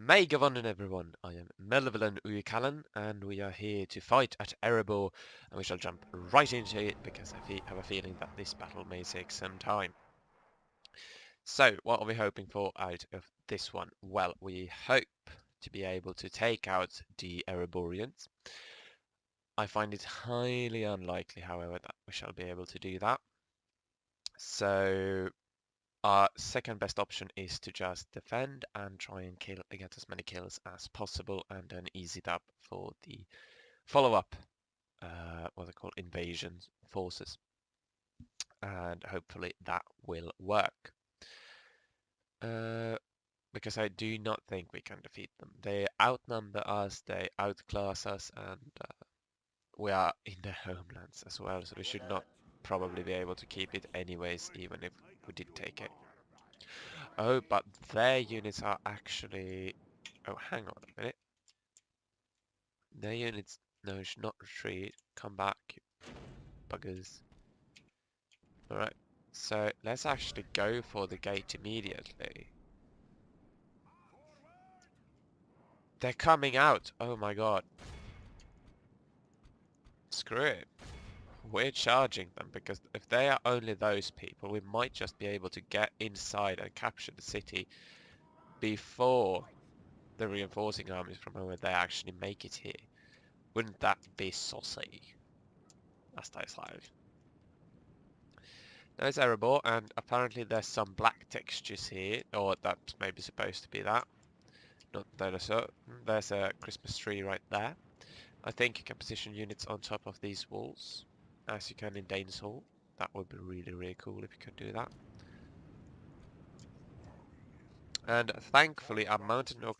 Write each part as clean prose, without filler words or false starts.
Mega Wonnen everyone, I am Melvin Uyukalan and we are here to fight at Erebor, and we shall jump right into it because I have a feeling that this battle may take some time. So what are we hoping for out of this one? Well, we hope to be able to take out the Ereborians. I find it highly unlikely, however, that we shall be able to do that. So our second best option is to just defend and try and get as many kills as possible, and an easy dub for the follow-up, what they call invasion forces, and hopefully that will work. Because I do not think we can defeat them. They outnumber us, they outclass us, and we are in their homelands as well, so we should not probably be able to keep it anyways, even if we did take it. Oh, but their units are actually... Oh, hang on a minute. Their units... No, should not retreat. Come back, you buggers. Alright, so let's actually go for the gate immediately. They're coming out! Oh my god. Screw it. We're charging them, because if they are only those people, we might just be able to get inside and capture the city before the reinforcing armies from over there actually make it here. Wouldn't that be saucy? That's like. There's Erebor, and apparently there's some black textures here, or that may be supposed to be that. Not that so. There's a Christmas tree right there. I think you can position units on top of these walls, as you can in Dane's Hall. That would be really cool if you could do that. And thankfully our mountain orc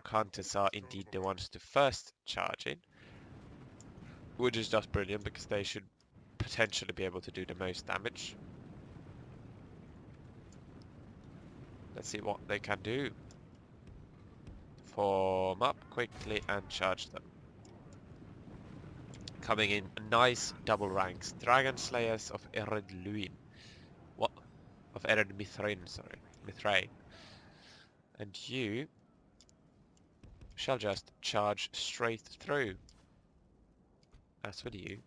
hunters are indeed the ones to first charge in, which is just brilliant because they should potentially be able to do the most damage. Let's see what they can do. Form up quickly and charge them. Coming in nice double ranks. Dragon Slayers of Ered Luin. What? Of Ered Mithrain, sorry. Mithrain. And you shall just charge straight through. As will you.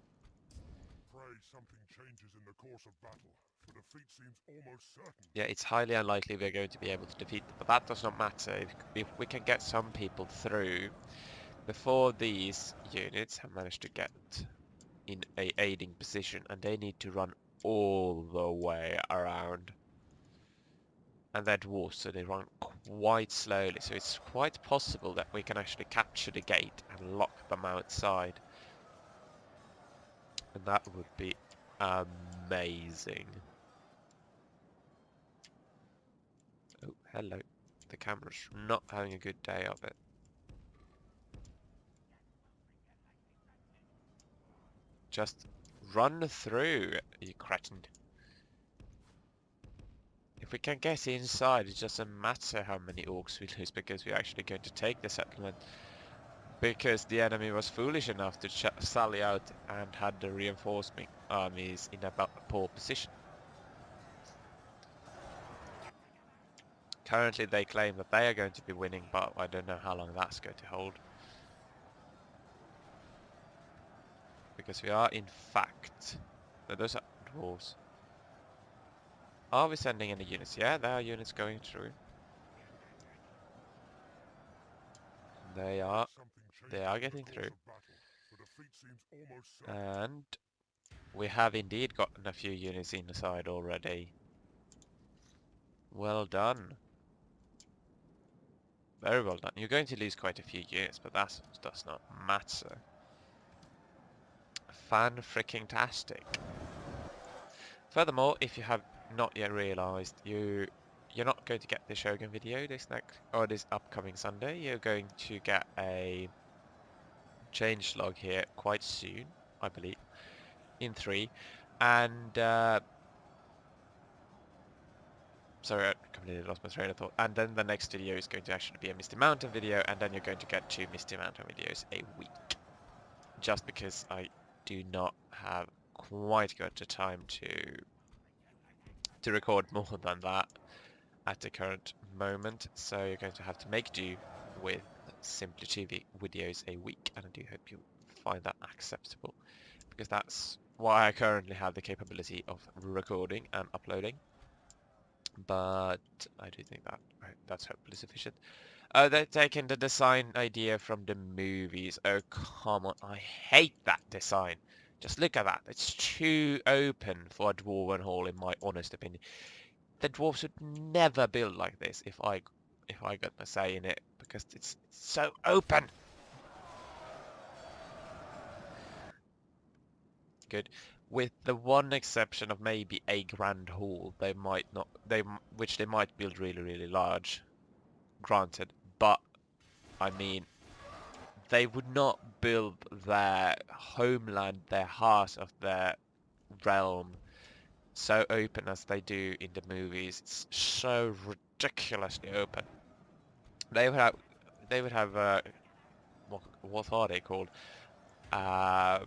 Pray something changes in the course of battle, for defeat seems almost certain. Yeah, it's highly unlikely we're going to be able to defeat them, but that does not matter. If we can get some people through before these units have managed to get in a aiding position, and they need to run all the way around. And they're dwarves, so they run quite slowly, so it's quite possible that we can actually capture the gate and lock them outside. And that would be amazing. Oh, hello. The camera's not having a good day of it. Just run through, you cretin. If we can get inside, it doesn't matter how many orcs we lose, because we're actually going to take the settlement. Because the enemy was foolish enough to sally out and had the reinforcement armies in a poor position. Currently they claim that they are going to be winning, but I don't know how long that's going to hold. Because we are in fact... No, those are dwarves. Are we sending any units? Yeah, there are units going through. They are getting through. And we have indeed gotten a few units inside already. Well done. Very well done. You're going to lose quite a few units, but that does not matter. Fan-freaking-tastic. Furthermore, if you have not yet realised, you're not going to get the Shogun video this upcoming Sunday. You're going to get a changelog here quite soon, I believe, in 3. And sorry, I completely lost my train of thought. And then the next video is going to actually be a Misty Mountain video, and then you're going to get 2 Misty Mountain videos a week. Just because I do not have quite got the time to record more than that at the current moment, so you're going to have to make do with simply 2 videos a week, and I do hope you find that acceptable, because that's why I currently have the capability of recording and uploading. But I do think that that's hopefully sufficient. They're taking the design idea from the movies. Oh, come on. I hate that design. Just look at that. It's too open for a dwarven hall, in my honest opinion. The dwarves would never build like this if I got my say in it, because it's so open. Good. With the one exception of maybe a grand hall, they might not, which they might build really, really large. Granted, but I mean, they would not build their homeland, their heart of their realm, so open as they do in the movies. It's so ridiculously open. They would have what are they called? Uh,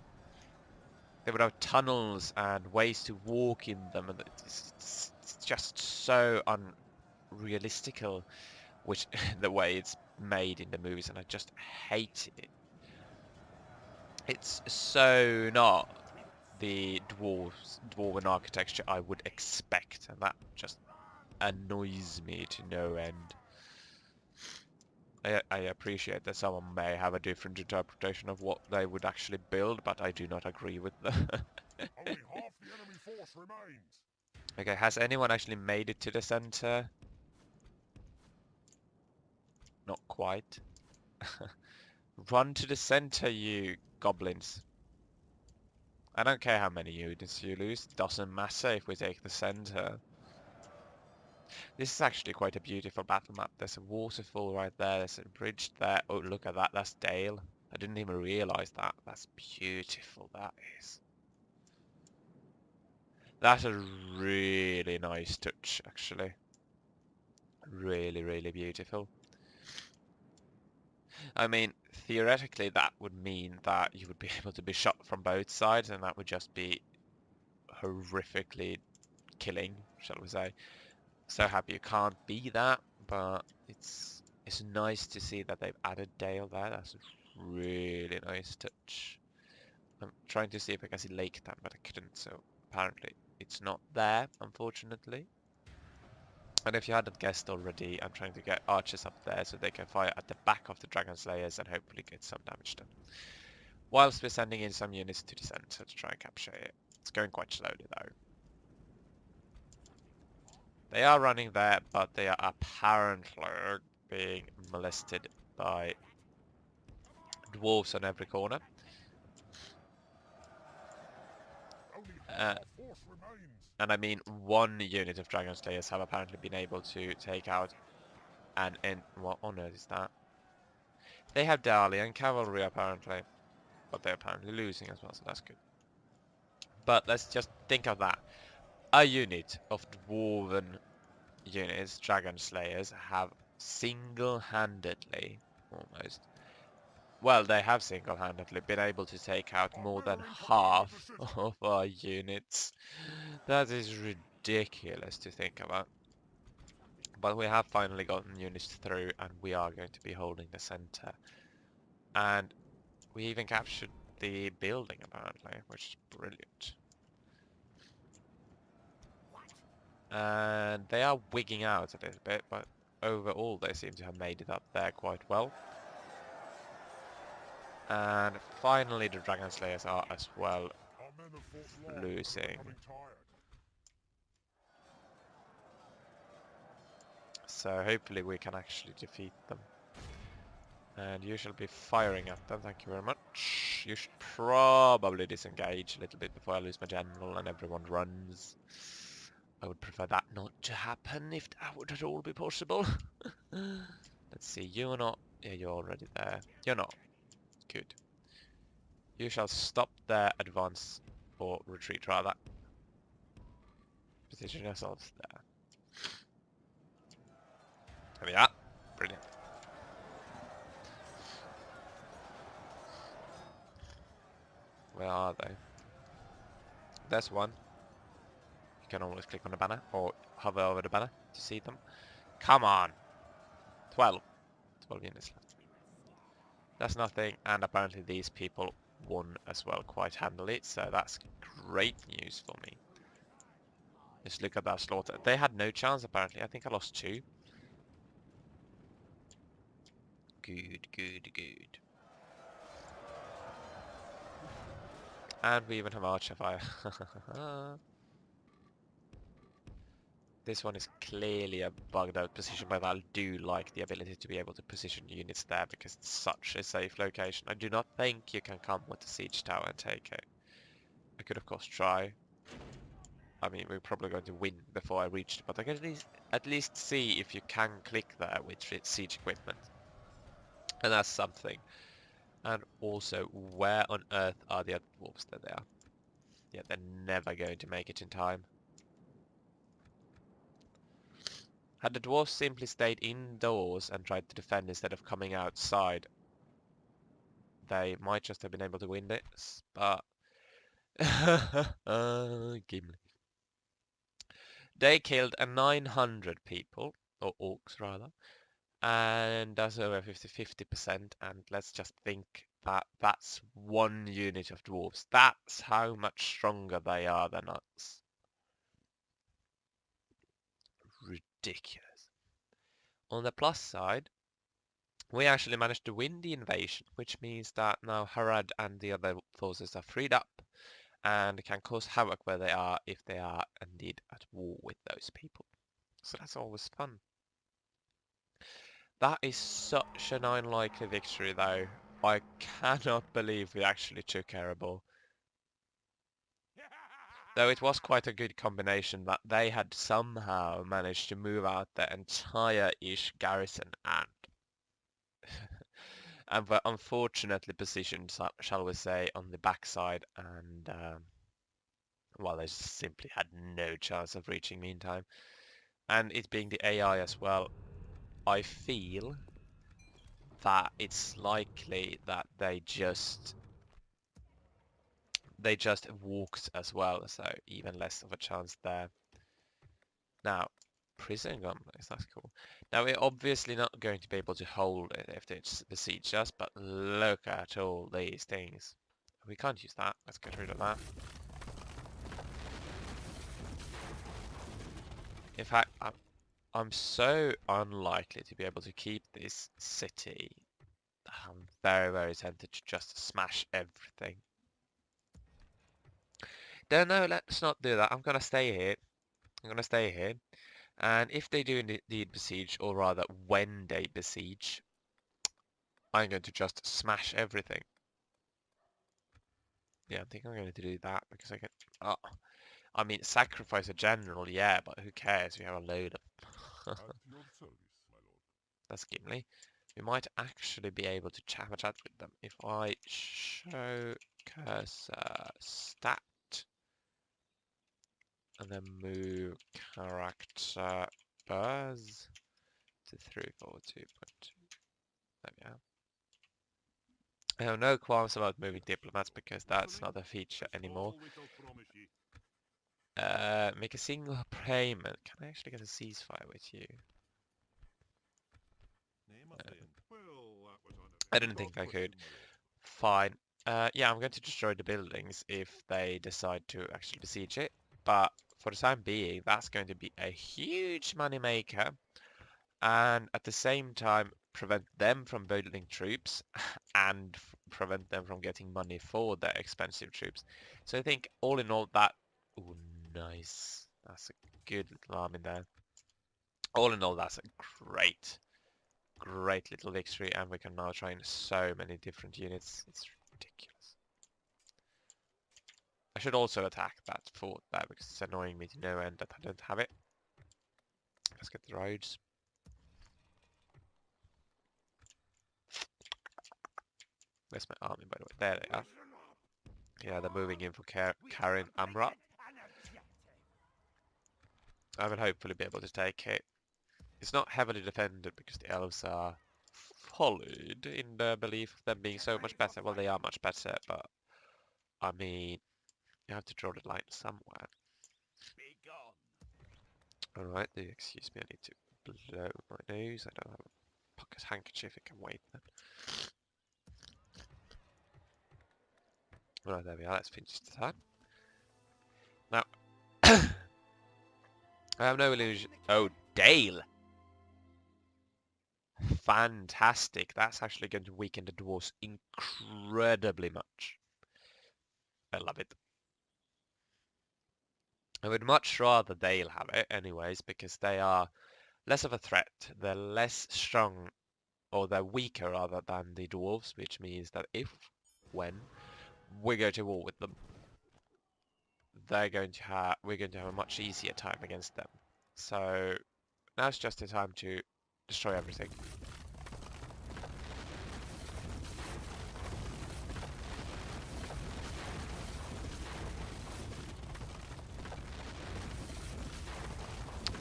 they would have tunnels and ways to walk in them, and it's just so unrealistical, which the way it's made in the movies, and I just hate it. It's so not the dwarven architecture I would expect, and that just annoys me to no end. I appreciate that someone may have a different interpretation of what they would actually build, but I do not agree with them. Only half the enemy force remains. Okay, has anyone actually made it to the center? Not quite. Run to the center, you goblins. I don't care how many units you lose, it doesn't matter if we take the center. This is actually quite a beautiful battle map. There's a waterfall right there, there's a bridge there. Oh, look at that, that's Dale. I didn't even realize that. That's beautiful, that is. That's a really nice touch, actually. Really, really beautiful. I mean, theoretically that would mean that you would be able to be shot from both sides, and that would just be horrifically killing, shall we say. So happy you can't be that, but it's nice to see that they've added Dale there. That's a really nice touch. I'm trying to see if I can see Lake Town, but I couldn't, so apparently it's not there, unfortunately. And if you hadn't guessed already, I'm trying to get archers up there so they can fire at the back of the Dragon Slayers and hopefully get some damage done. Whilst we're sending in some units to the center to try and capture it. It's going quite slowly though. They are running there, but they are apparently being molested by dwarves on every corner. Only half our force remains. And I mean, one unit of Dragon Slayers have apparently been able to take out what on earth is that? They have Dalian cavalry apparently, but they're apparently losing as well, so that's good. But let's just think of that. A unit of dwarven units, Dragon Slayers, have single-handedly, almost, well, they have single-handedly been able to take out more than half of our units. That is ridiculous to think about. But we have finally gotten units through, and we are going to be holding the center. And we even captured the building, apparently, which is brilliant. And they are wigging out a little bit, but overall they seem to have made it up there quite well. And finally the Dragon Slayers are as well losing. So hopefully we can actually defeat them. And you shall be firing at them, thank you very much. You should probably disengage a little bit before I lose my general and everyone runs. I would prefer that not to happen if that would at all be possible. Let's see, you're not... Yeah, you're already there. You're not. Good. You shall stop their advance, or retreat rather. Position yourselves there. There we are. Brilliant. Where are they? There's one. You can always click on the banner, or hover over the banner to see them. Come on! 12. 12 units left. That's nothing, and apparently these people won as well quite handily, so that's great news for me. Just look at that slaughter. They had no chance apparently. I think I lost 2. Good, good, good. And we even have Archer Fire. This one is clearly a bugged out position, but I do like the ability to be able to position units there because it's such a safe location. I do not think you can come with the siege tower and take it. I could of course try. I mean, we're probably going to win before I reach it, but I can at least see if you can click there with siege equipment. And that's something. And also, where on earth are the other dwarves? There they are. Yeah, they're never going to make it in time. Had the dwarves simply stayed indoors and tried to defend instead of coming outside, they might just have been able to win this, but... Gimli. They killed 900 people, or orcs rather, and that's over 50%, and let's just think that that's 1 unit of dwarves. That's how much stronger they are than us. Ridiculous. On the plus side, we actually managed to win the invasion, which means that now Harad and the other forces are freed up and can cause havoc where they are if they are indeed at war with those people. So that's always fun. That is such an unlikely victory though. I cannot believe we actually took Erebor. Though it was quite a good combination that they had somehow managed to move out their entire ish garrison and were unfortunately positioned, shall we say, on the backside, and well, they simply had no chance of reaching me in time. And it being the AI as well, I feel that it's likely that they just walked as well, so even less of a chance there. Now, prison gun, that's cool. Now we're obviously not going to be able to hold it if they besiege us, but look at all these things. We can't use that. Let's get rid of that. In fact, I'm so unlikely to be able to keep this city. I'm very, very tempted to just smash everything. No, let's not do that. I'm gonna stay here. I'm gonna stay here. And if they do indeed besiege, or rather when they besiege, I'm going to just smash everything. Yeah, I think I'm going to do that because I can... Oh, I mean, sacrifice a general, yeah, but who cares? We have a load of... At your service, my lord. That's Gimli. We might actually be able to have a chat with them if I show cursor stat and then move character buzz to 342.2. There we are. I have no qualms about moving diplomats because that's not a feature anymore. Make a single payment. Can I actually get a ceasefire with you? I didn't think I could. Fine. Yeah, I'm going to destroy the buildings if they decide to actually besiege it. But for the time being, that's going to be a huge money maker. And at the same time, prevent them from building troops and prevent them from getting money for their expensive troops. So I think all in all that... Ooh, nice. That's a good little army there. All in all, that's a great little victory, and we can now train so many different units. It's ridiculous. I should also attack that fort there because it's annoying me to no end that I don't have it. Let's get the roads. Where's my army, by the way? There they are. Yeah, they're moving in for Karin Amra. I will hopefully be able to take it. It's not heavily defended because the elves are followed in the belief of them being so much better. Well, they are much better, but I mean, you have to draw the line somewhere. Alright, do excuse me, I need to blow my nose. I don't have This handkerchief, it can wait then. Right, there we are. Let's finish the time. Now, I have no illusion. Oh, Dale! Fantastic. That's actually going to weaken the dwarves incredibly much. I love it. I would much rather Dale have it anyways, because they are less of a threat. They're less strong, or they're weaker rather than the dwarves, which means that when we go to war with them, we're going to have a much easier time against them. So now's just the time to destroy everything.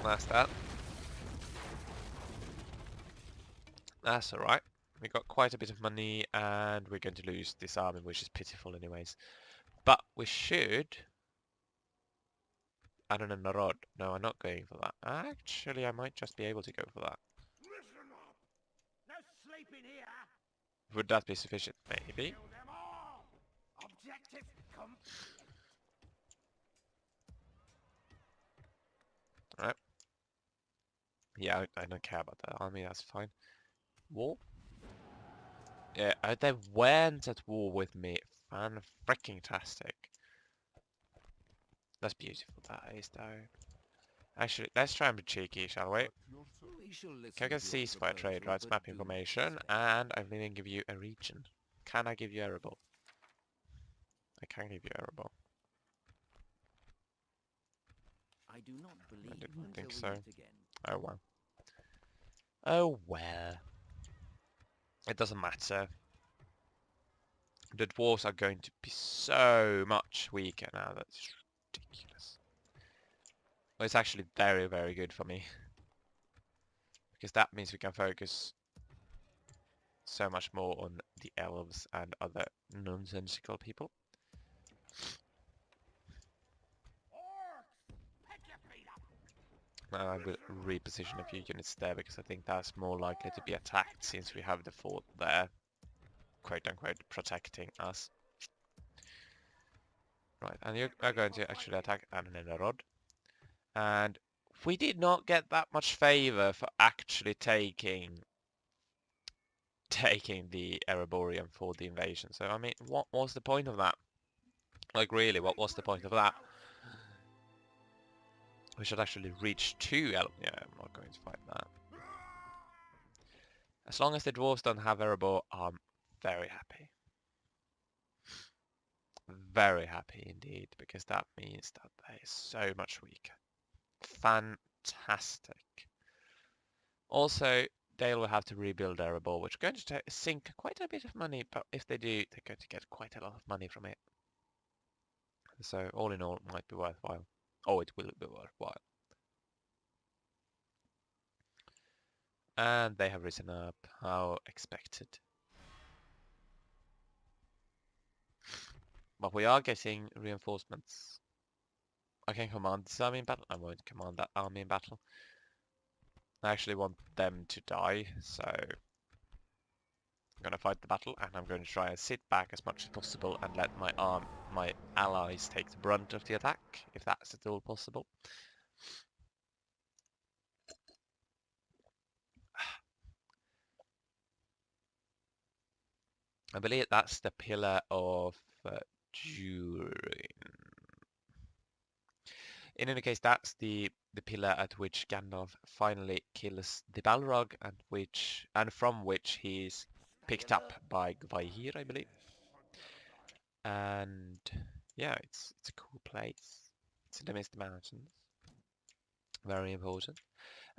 That's that. That's alright. We got quite a bit of money and we're going to lose this army, which is pitiful anyways. But we should... I don't know, Narod. No, I'm not going for that. Actually, I might just be able to go for that. Listen up! No sleeping here! Would that be sufficient? Maybe. Kill them all! Objective complete! Alright. Yeah, I don't care about that army, that's fine. War? Yeah, they weren't at war with me. Fan-freaking-tastic. That's beautiful, that is, though. Actually, let's try and be cheeky, shall we? Can I get ceasefire trade rights, map information, and I'm going to give you a region. Can I give you Erebor? I can give you Erebor. I do not believe I didn't think until so. we meet again. Oh well. Oh well. It doesn't matter. The dwarves are going to be so much weaker now. That's ridiculous. Well, it's actually very, very good for me. Because that means we can focus so much more on the elves and other nonsensical people. Now I will reposition a few units there because I think that's more likely to be attacked since we have the fort there, quote-unquote, protecting us. Right, and you are going to actually attack Ananarod. And we did not get that much favor for actually taking the Ereborian for the invasion. So, I mean, what was the point of that? Like, really, what was the point of that? We should actually reach 2 Yeah, I'm not going to fight that. As long as the dwarves don't have Erebor, I'm very happy. Very happy indeed, because that means that they're so much weaker. Fantastic. Also, they will have to rebuild Erebor, which is going to sink quite a bit of money, but if they do, they're going to get quite a lot of money from it. So all in all, it might be worthwhile. Oh, it will be worthwhile. And they have risen up, how expected. But we are getting reinforcements. I can command this army in battle. I won't command that army in battle. I actually want them to die, so I'm going to fight the battle, and I'm going to try and sit back as much as possible and let my allies take the brunt of the attack, if that's at all possible. I believe that's the pillar of Durin. In any case, that's the pillar at which Gandalf finally kills the Balrog, and from which he's picked up by Gvaihir, I believe. And yeah, it's a cool place. It's in the Misty Mountains. Very important.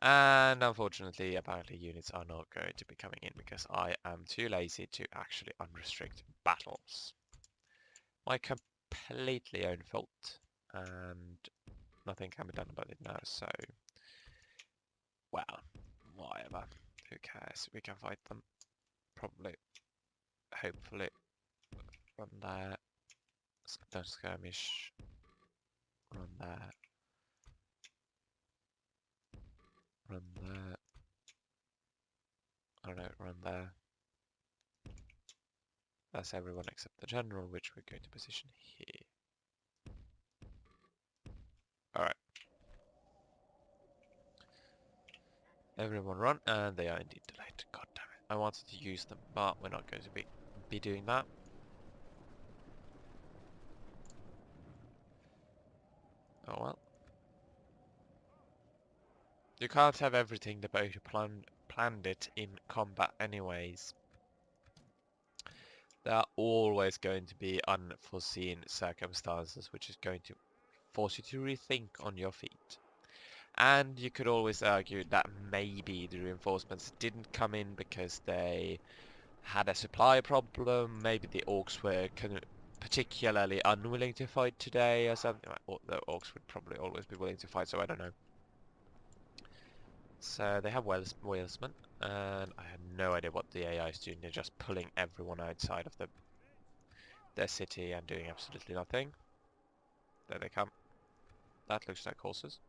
And unfortunately, apparently units are not going to be coming in because I am too lazy to actually unrestrict battles. My completely own fault. And nothing can be done about it now, so... Well, whatever. Who cares? We can fight them. Probably. Hopefully. Run there. Don't skirmish. Run there. Run there. gonna run there. That's everyone except the general, which we're going to position here. Alright. Everyone run, and they are indeed delayed. God damn it. I wanted to use them, but we're not going to be doing that. Oh well. You can't have everything the way you planned it in combat anyways. There are always going to be unforeseen circumstances which is going to force you to rethink on your feet. And you could always argue that maybe the reinforcements didn't come in because they had a supply problem, maybe the orcs were particularly unwilling to fight today or something. Well, the orcs would probably always be willing to fight, so I don't know. So they have whalesmen, and I have no idea what the AI is doing. They're just pulling everyone outside of their city and doing absolutely nothing. There they come. That looks like horses.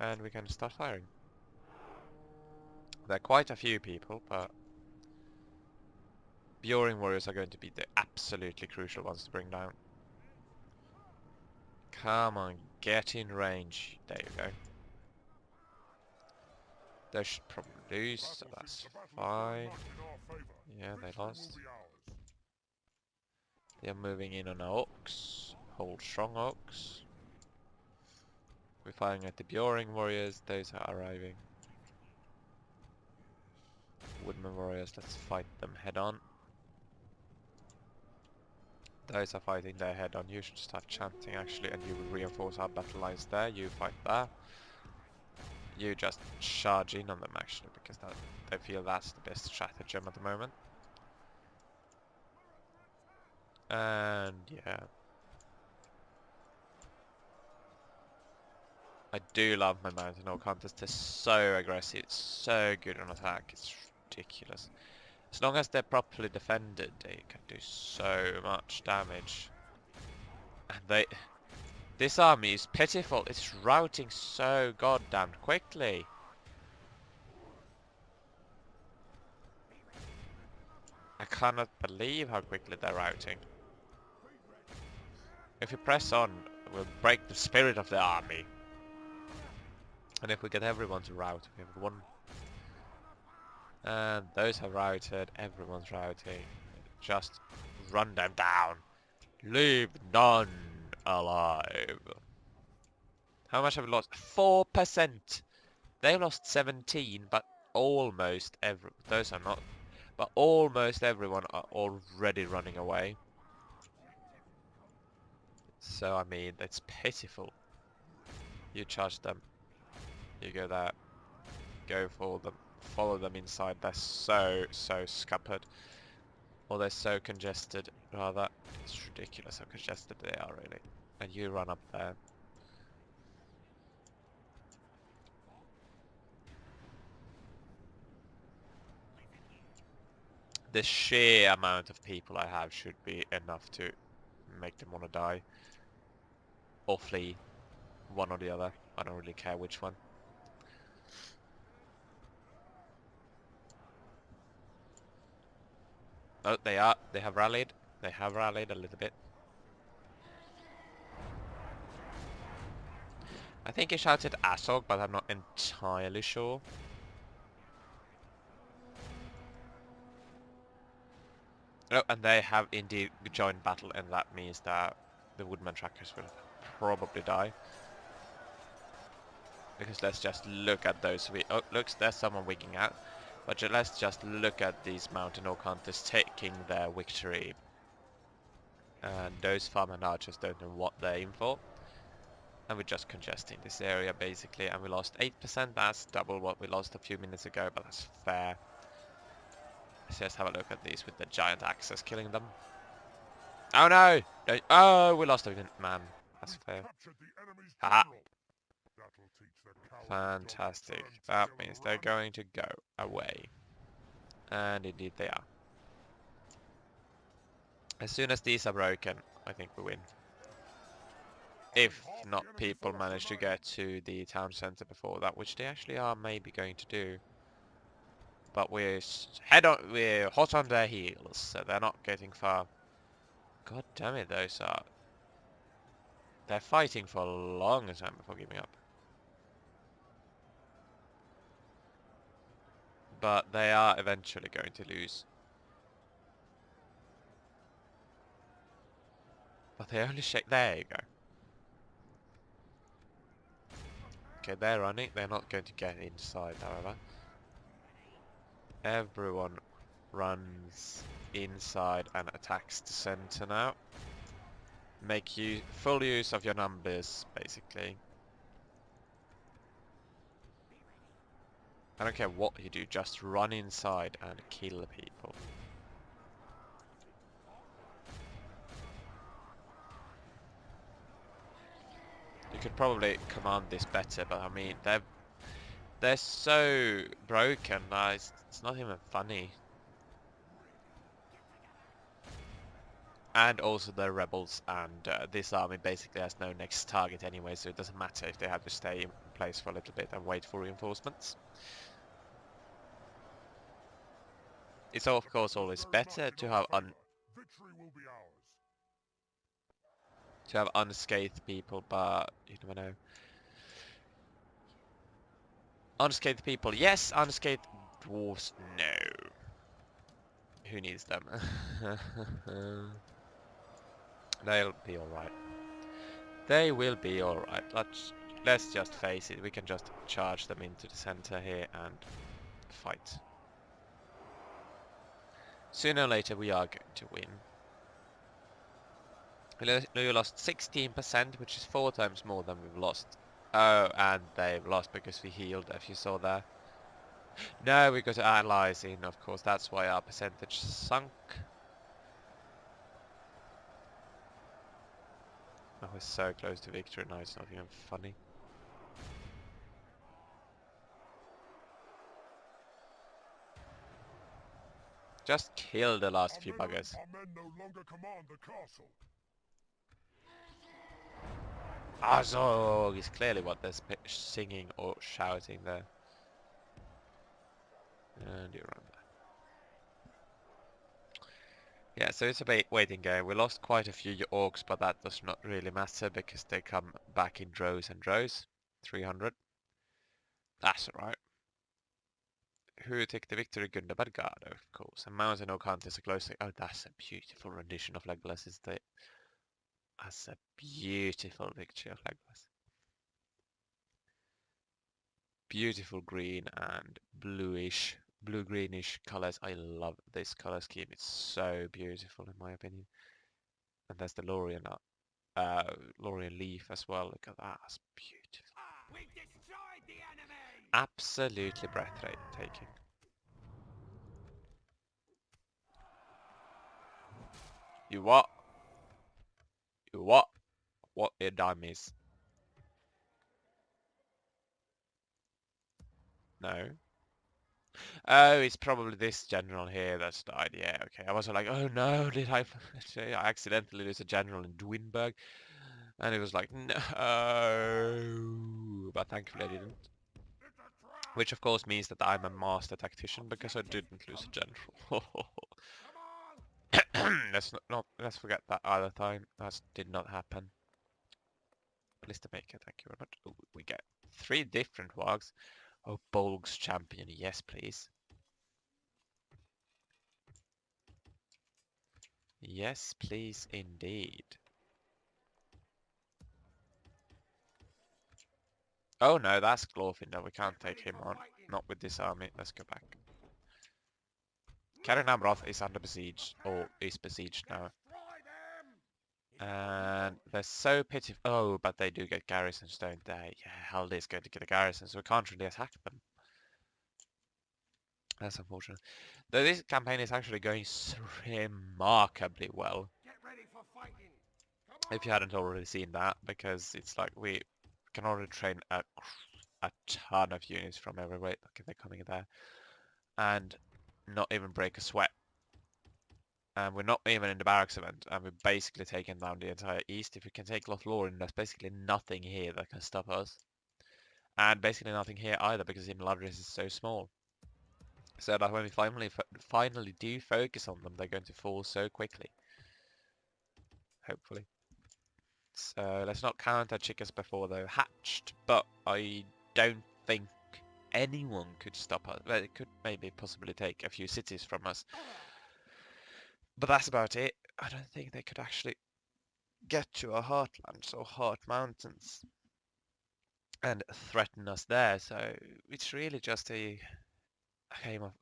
And we can start firing. There are quite a few people, but Bjoring warriors are going to be the absolutely crucial ones to bring down. Come on, get in range. There you go. They should probably lose, so that's fine. Yeah, they lost. They're moving in on orcs. Hold strong orcs. We're firing at the Bjoring warriors. Those are arriving. Woodman warriors, let's fight them head on. Those are fighting their head on. You should start chanting actually, and you will reinforce our battle lines there. You fight there. You just charge in on them actually, because they feel that's the best stratagem at the moment. And yeah. I do love my Mountain Orc Hunters. They're so aggressive. It's so good on attack. It's ridiculous. As long as they're properly defended, they can do so much damage. And this army is pitiful. It's routing so goddamn quickly. I cannot believe how quickly they're routing. If you press on, we'll break the spirit of the army. And if we get everyone to rout, we have one. And those have routed, everyone's routing. Just run them down. Leave none alive. How much have we lost? 4%! They lost 17, but almost those are not. But almost everyone are already running away. So, I mean, that's pitiful. You charge them. You go there. Go for them. Follow them inside. They're so scuppered. Or they're so congested, rather. It's ridiculous how congested they are, really. And you run up there. The sheer amount of people I have should be enough to make them want to die. Or flee. One or the other. I don't really care which one. Oh, they have rallied. They have rallied a little bit. I think he shouted Asog, but I'm not entirely sure. Oh, and they have indeed joined battle, and that means that the Woodman trackers will probably die. Because let's just look at those. Oh, looks, there's someone wigging out. But let's just look at these Mountain Orc Hunters taking their victory. And those farming archers don't know what they're in for. And we're just congesting this area basically, and we lost 8%. That's double what we lost a few minutes ago, but that's fair. Let's just have a look at these with the giant axes killing them. Oh no! Oh, we lost a man. That's fair. Ah, fantastic. That means they're going to go away. And indeed they are. As soon as these are broken, I think we win. If not people manage to get to the town center before that, which they actually are maybe going to do. But we're hot on their heels, so they're not getting far. God damn it, they're fighting for a long time before giving up. But they are eventually going to lose. But they only shake. There you go. Okay, they're running. They're not going to get inside, however. Everyone runs inside and attacks the center now. Make full use of your numbers, basically. I don't care what you do, just run inside and kill people. You could probably command this better, but I mean, they're so broken that it's not even funny. And also they're rebels, and this army basically has no next target anyway, so it doesn't matter if they have to stay in place for a little bit and wait for reinforcements. It's of course always better to have unscathed people, but you never know. Unscathed people, yes. Unscathed dwarves, no. Who needs them? They'll be alright. They will be alright. Let's just face it. We can just charge them into the center here and fight. Sooner or later we are going to win. We lost 16%, which is 4 times more than we've lost. Oh, and they've lost because we healed, if you saw there. No, we got allies in, of course. That's why our percentage sunk. I was so close to victory now, it's not even funny. Just kill the last few buggers. Our men no longer command the castle. Azog is clearly what they're singing or shouting there. And you run there. Yeah, so it's a waiting game. We lost quite a few orcs, but that does not really matter because they come back in droves and droves. 300. That's alright. Who took the victory? Gundabad, of course. And Mountain Oak Hunters are closely. Oh, that's a beautiful rendition of Legolas, isn't it? That's a beautiful picture of Legolas. Beautiful green and bluish, blue-greenish colors. I love this color scheme. It's so beautiful in my opinion. And there's the Lorien leaf as well. Look at that. That's beautiful. We've destroyed the enemy! Absolutely breathtaking. You what? You what? What a dummies. No. Oh, it's probably this general here that's died. Yeah, okay. I was like, oh no, did I accidentally lose a general in Dwinberg? And it was like, no. But thankfully I didn't. Which of course means that I'm a master tactician because I didn't lose a general. Let's forget that other time. That did not happen. Blister Maker, thank you very much. Ooh, we get 3 different wargs. Oh, Bolg's champion, yes please. Yes, please indeed. Oh no, that's Glorfindel. We can't take him on. Not with this army. Let's go back. Karin Amroth is under besiege, or is besieged now. And they're so pitiful. Oh, but they do get garrisons, don't they? Yeah, Haldir is going to get a garrison, so we can't really attack them. That's unfortunate. Though this campaign is actually going remarkably well. If you hadn't already seen that, because it's like we can already train a ton of units from everywhere. Look, they're coming there. And not even break a sweat. And we're not even in the barracks event, and we're basically taking down the entire east. If we can take Lothlórien, there's basically nothing here that can stop us. And basically nothing here either, because Imladris is so small. So that when we finally do focus on them, they're going to fall so quickly. Hopefully. So let's not count our chickens before they're hatched, but I don't think anyone could stop us. Well, it could maybe possibly take a few cities from us. But that's about it. I don't think they could actually get to our heartlands or heart mountains and threaten us there. So it's really just a game of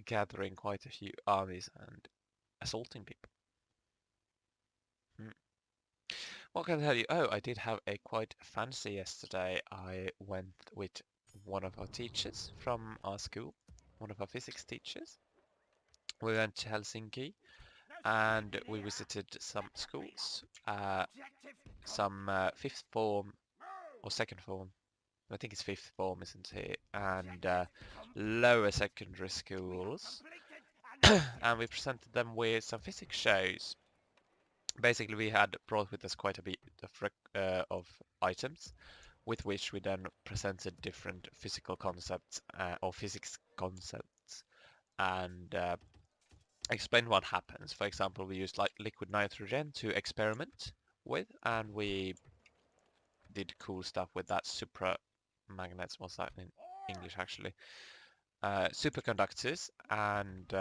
gathering quite a few armies and assaulting people. What can I tell you? Oh, I did have a quite fancy yesterday. I went with one of our teachers from our school, one of our physics teachers. We went to Helsinki and we visited some schools, some fifth form or second form. I think it's fifth form, isn't it? And lower secondary schools. And we presented them with some physics shows. Basically, we had brought with us quite a bit of items, with which we then presented different physical concepts or physics concepts, and explained what happens. For example, we used like liquid nitrogen to experiment with, and we did cool stuff with that supramagnets. What's that in English, actually? Superconductors, and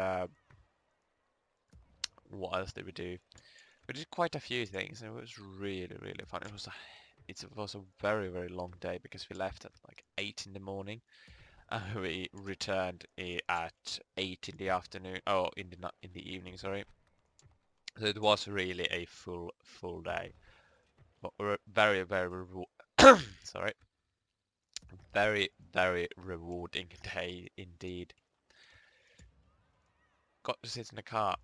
what else did we do? We did quite a few things, and it was really, really fun. It was a very, very long day because we left at like 8 in the morning, and we returned at 8 in the afternoon. Oh, in the evening, sorry. So it was really a full day, but very, very sorry, very, very rewarding day indeed. Got to sit in the car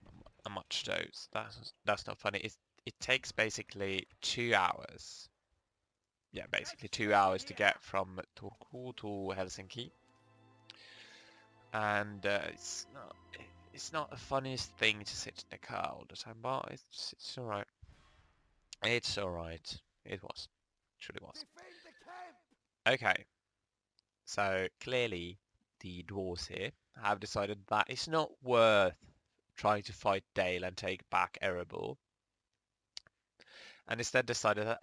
and watch those. That's not funny. It takes basically 2 hours. Yeah, basically 2 hours to get from Turku to Helsinki. And it's not the funniest thing to sit in the car all the time, but it's alright. It's alright. It was. Truly was. Okay. So clearly the dwarves here have decided that it's not worth trying to fight Dale and take back Erebor. And instead decided that,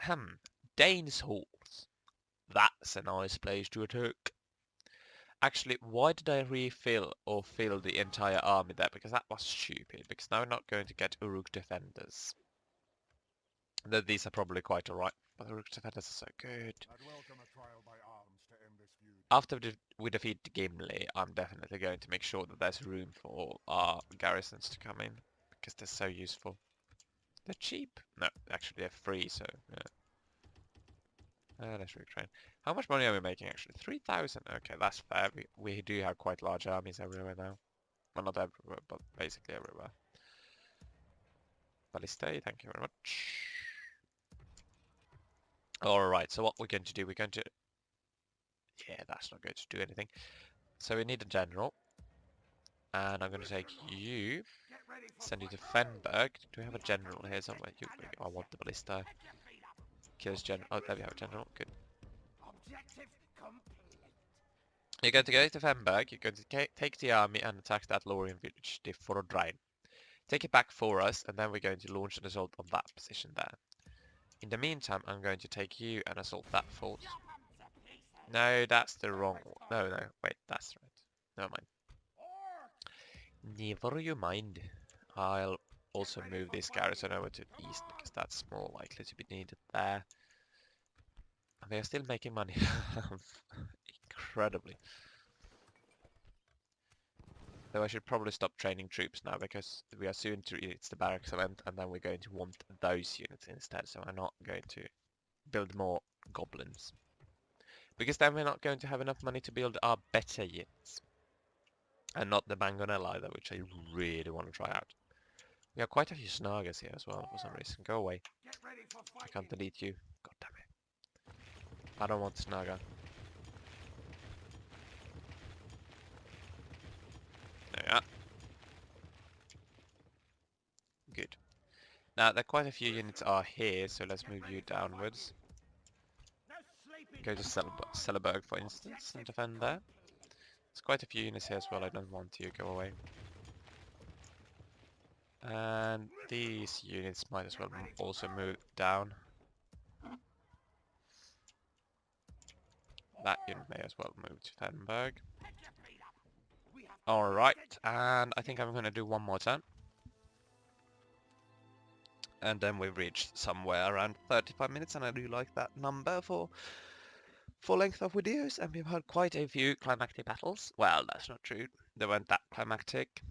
Dane's halls. That's a nice place to attack. Actually, why did I refill or fill the entire army there? Because that was stupid, because now we're not going to get Uruk defenders. Though these are probably quite alright, but Uruk defenders are so good. After we defeat Gimli, I'm definitely going to make sure that there's room for our garrisons to come in, because they're so useful. They're cheap. No, actually they're free, so yeah. Let's retrain. How much money are we making actually? 3,000. Okay, that's fair. We do have quite large armies everywhere now. Well, not everywhere, but basically everywhere. Ballista, thank you very much. Alright, so what we're going to do, we're going to... Yeah, that's not going to do anything. So we need a general. And I'm going to take you, send you to Fenberg. Do we have a general here somewhere? I want the Ballista. Kills general. Oh, there we have a general. Good. You're going to go to Fenberg, you're going to take the army and attack that Lorien village, the Forodrain. Take it back for us, and then we're going to launch an assault on that position there. In the meantime, I'm going to take you and assault that fort. No, that's the wrong one. No, wait, that's right. Never mind. Never you mind. I'll also move this garrison over to the east, because that's more likely to be needed there. And they are still making money. Incredibly. Though I should probably stop training troops now, because we are soon to reach the barracks event, and then we're going to want those units instead, so I'm not going to build more goblins. Because then we're not going to have enough money to build our better units. And not the Mangonel either, which I really want to try out. We have quite a few Snagas here as well, for some reason. Go away. I can't delete you. God damn it. I don't want Snaga. There we are. Now, there are quite a few units are here, so let's move you downwards. No sleeping. Go to Selleberg, for instance, and defend there. There's quite a few units here as well, I don't want you to go away. And these units might as well also move down. That unit may as well move to Fenberg. Pick your feet up. We have Alright, and I think I'm going to do one more turn. And then we've reached somewhere around 35 minutes, and I do like that number for length of videos, and we've had quite a few climactic battles. Well, that's not true. They weren't that climactic.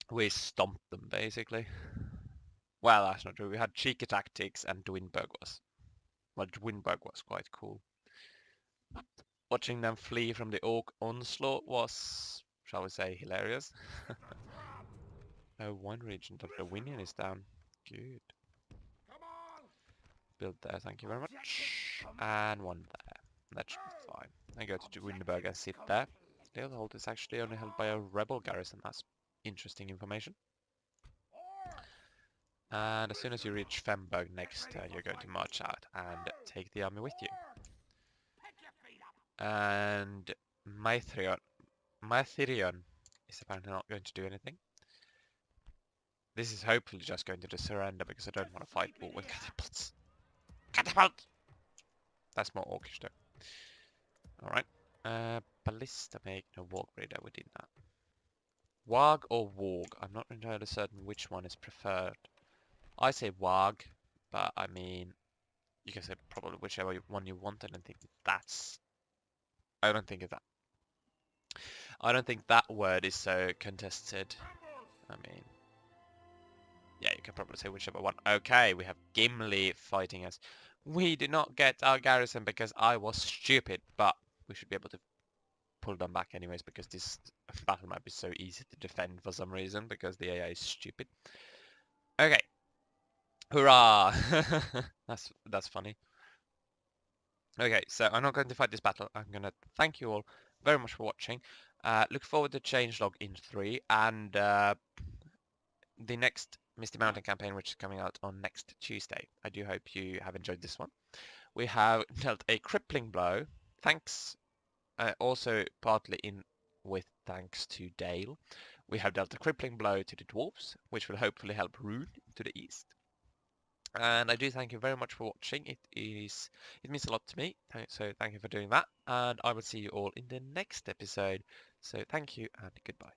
We stomped them, basically. Well, that's not true. We had cheeky tactics, and Dwinberg was... Well, Dwinberg was quite cool. Watching them flee from the Orc onslaught was, shall we say, hilarious. Oh, one region of the Winion is down. Good. Come on. Build there, thank you very much. And one there. That should be fine. I go to Dwinberg and sit there. Steelhold is actually only held by a rebel garrison. That's interesting information. And as soon as you reach Femberg next turn, you're going to march out and take the army with you. Pick your feet up. And Mytherion is apparently not going to do anything. This is hopefully just going to surrender because I don't want to fight war with catapults. Catapult! That's more orcish though. Alright. Ballista make no warg breeder, we did that. Warg or warg? I'm not entirely certain which one is preferred. I say warg, but I mean, you can say probably whichever one you want. I don't think that's... I don't think that word is so contested. I mean... Yeah, you can probably say whichever one. Okay, we have Gimli fighting us. We did not get our garrison because I was stupid, but we should be able to pull them back anyways because this battle map is so easy to defend for some reason because the AI is stupid. Okay. Hurrah! That's funny. Okay, so I'm not going to fight this battle. I'm going to thank you all very much for watching. Look forward to changelog in 3 and the next Misty Mountain campaign, which is coming out on next Tuesday. I do hope you have enjoyed this one. We have dealt a crippling blow, thanks, also partly in with thanks to Dale. We have dealt a crippling blow to the dwarves, which will hopefully help Rune to the east. And I do thank you very much for watching. It means a lot to me, so thank you for doing that. And I will see you all in the next episode. So thank you and goodbye.